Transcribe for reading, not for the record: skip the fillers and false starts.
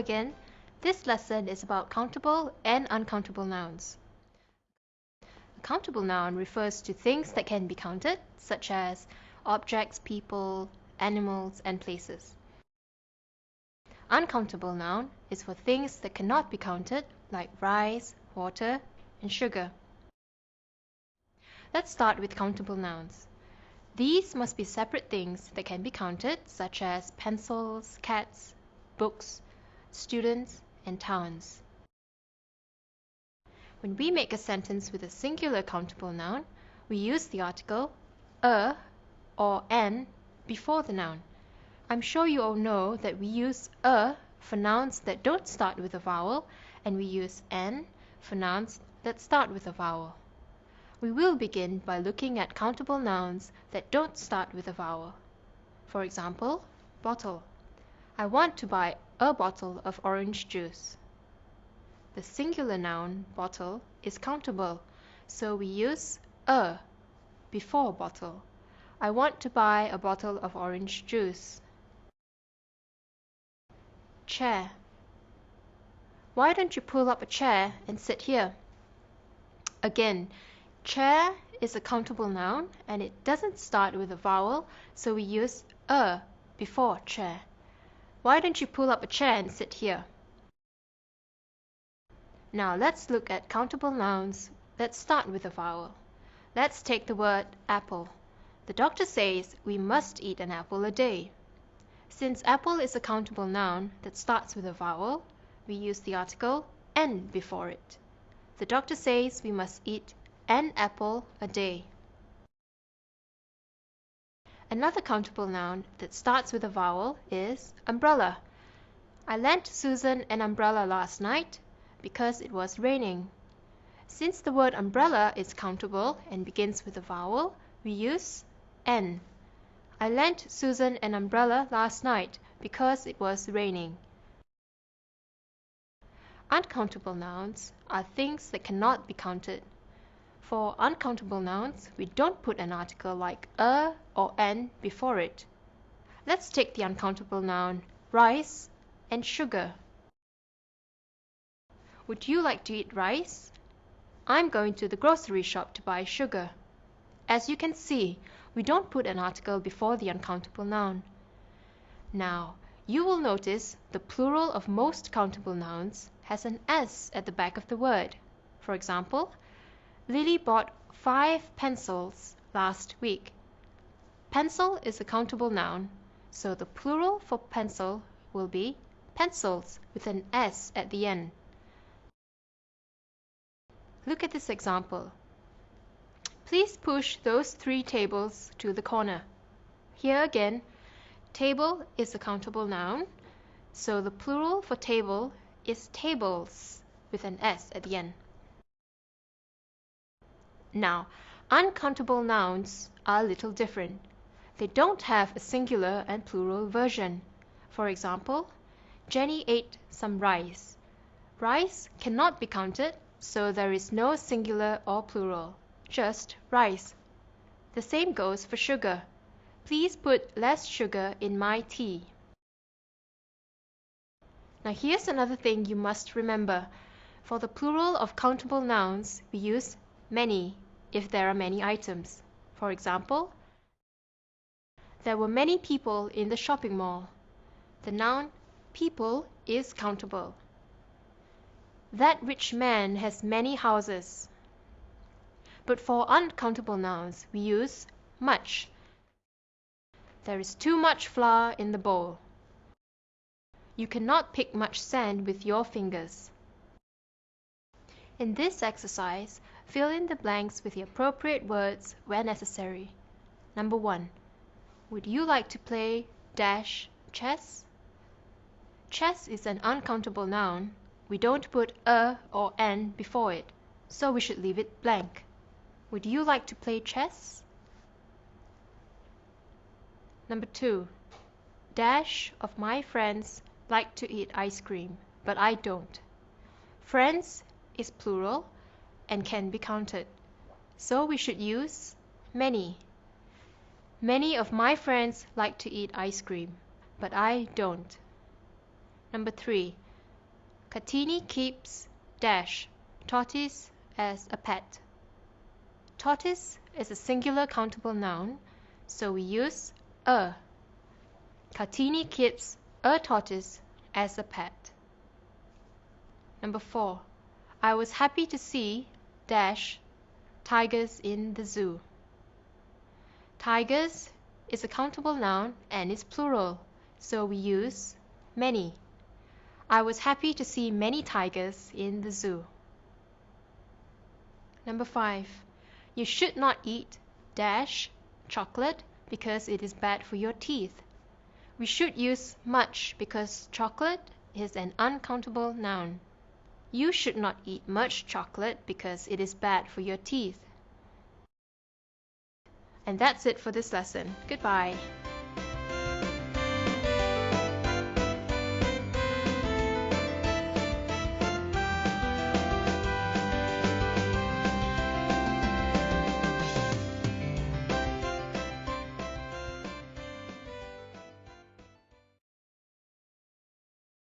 again. This lesson is about countable and uncountable nouns. A countable noun refers to things that can be counted, such as objects, people, animals, and places. Uncountable noun is for things that cannot be counted, like rice, water, and sugar. Let's start with countable nouns. These must be separate things that can be counted, such as pencils, cats, books, students, and towns. When we make a sentence with a singular countable noun, we use the article a or an before the noun. I'm sure you all know that we use a for nouns that don't start with a vowel, and we use an for nouns that start with a vowel. We will begin by looking at countable nouns that don't start with a vowel. For example, bottle. I want to buy a bottle of orange juice. The singular noun bottle is countable, so we use a before bottle. I want to buy a bottle of orange juice. Chair. Why don't you pull up a chair and sit here? Again, chair is a countable noun and it doesn't start with a vowel, so we use a before chair. Why don't you pull up a chair and sit here? Now let's look at countable nouns that start with a vowel. Let's take the word apple. The doctor says we must eat an apple a day. Since apple is a countable noun that starts with a vowel, we use the article an before it. The doctor says we must eat an apple a day. Another countable noun that starts with a vowel is umbrella. I lent Susan an umbrella last night because it was raining. Since the word umbrella is countable and begins with a vowel, we use an. I lent Susan an umbrella last night because it was raining. Uncountable nouns are things that cannot be counted. For uncountable nouns, we don't put an article like a or an before it. Let's take the uncountable noun rice and sugar. Would you like to eat rice? I'm going to the grocery shop to buy sugar. As you can see, we don't put an article before the uncountable noun. Now, you will notice the plural of most countable nouns has an S at the back of the word. For example, Lily bought 5 pencils last week. Pencil is a countable noun, so the plural for pencil will be pencils with an S at the end. Look at this example. Please push those 3 tables to the corner. Here again, table is a countable noun, so the plural for table is tables with an S at the end. Now, uncountable nouns are a little different. They don't have a singular and plural version. For example, Jenny ate some rice. Rice cannot be counted, so there is no singular or plural, just rice. The same goes for sugar. Please put less sugar in my tea. Now here's another thing you must remember. For the plural of countable nouns, we use many if there are many items. For example, there were many people in the shopping mall. The noun people is countable. That rich man has many houses. But for uncountable nouns, we use much. There is too much flour in the bowl. You cannot pick much sand with your fingers. In this exercise, fill in the blanks with the appropriate words where necessary. Number 1. Would you like to play dash chess? Chess is an uncountable noun. We don't put a or an before it, so we should leave it blank. Would you like to play chess? Number 2. Dash of my friends like to eat ice cream, but I don't. Friends is plural and can be counted, so we should use many. Many of my friends like to eat ice cream, but I don't. Number 3. Katini keeps dash tortoise as a pet. Tortoise is a singular countable noun, so we use a. Katini keeps a tortoise as a pet. Number 4. I was happy to see dash tigers in the zoo. Tigers is a countable noun and is plural, so we use many. I was happy to see many tigers in the zoo. Number 5. You should not eat dash chocolate because it is bad for your teeth. We should use much because chocolate is an uncountable noun. You should not eat much chocolate because it is bad for your teeth. And that's it for this lesson. Goodbye.